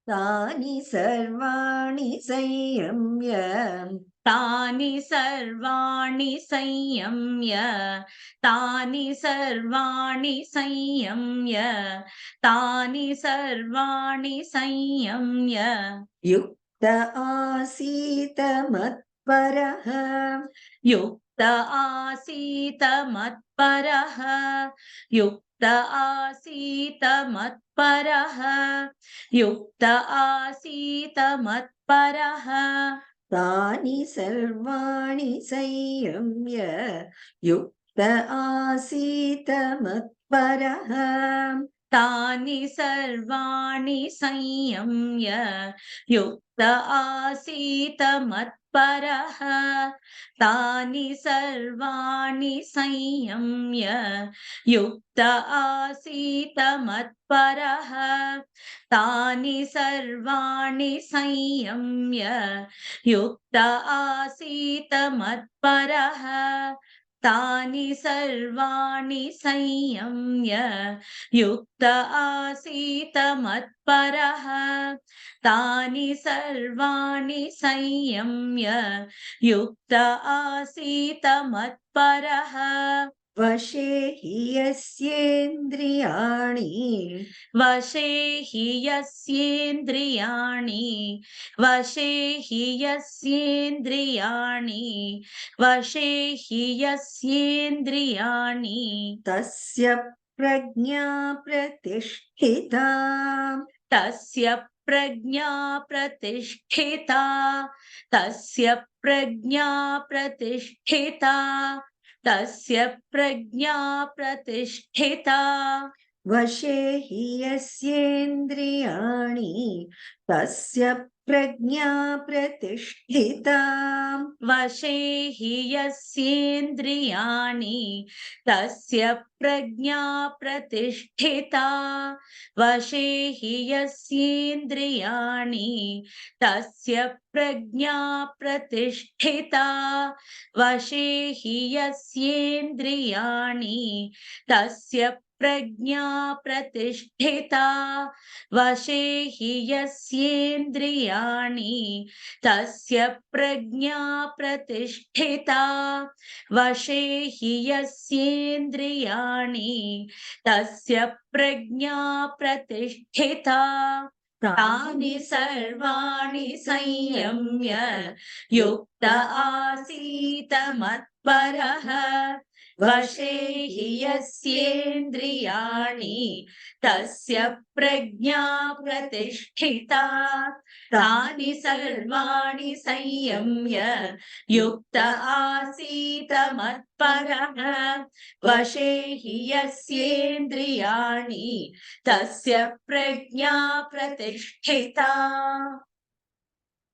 तानि सर्वाणि संयम्य तानि सर्वाणि संयम्य तानि सर्वाणि संयम्य तानि सर्वाणि संयम्य युक्त आसीत मत्परः युक्त आसीत मत्परः युक्त आसीत मत्परः युक्त आसीत मत्परः तानि सर्वाणि संयम्य युक्त आसीत मत्परः तानि सर्वाणि संयम्य युक्त आसीत मत्परः तानि सर्वाणि संयम्य युक्त आसीत मत्परः तानि सर्वाणि संयम्य युक्त आसीत मत्परः तानि सर्वाणि संयम्य युक्त आसीत मत्परः तानि सर्वाणि संयम्य युक्त आसीत मत्परः वशे हि यस्येन्द्रियाणि वशे हि यस्येन्द्रियाणि वशे हि यस्येन्द्रियाणि वशे हि यस्येन्द्रियाणि तस्य प्रज्ञा प्रतिष्ठिता तस्य प्रज्ञा प्रतिष्ठिता तस्य प्रज्ञा प्रतिष्ठिता तस्य प्रज्ञा प्रतिष्ठिता वशे हि यस्येन्द्रियाणि तस्य प्रज्ञा प्रतिष्ठिता वशे हि यस्येन्द्रियाणि तस्य प्रज्ञा प्रतिष्ठिता वशे हि यस्येन्द्रियाणि तस्य प्रज्ञा प्रतिष्ठिता वशे हि यस्येन्द्रियाणि तस्य प्रज्ञा प्रतिष्ठिता वशे हि यस्येन्द्रियाणि तस्य प्रज्ञा प्रतिष्ठिता वशे हि यस्येन्द्रियाणि तस्य प्रज्ञा प्रतिष्ठिता तानि सर्वाणि संयम्य युक्त आसीत मत्परः वशे हि यस्येन्द्रियाणि तस्य प्रज्ञा प्रतिष्ठिता तानि सर्वाणि संयम्य युक्त आसीत मत्परः वशे हि यस्येन्द्रियाणि तस्य प्रज्ञा प्रतिष्ठिता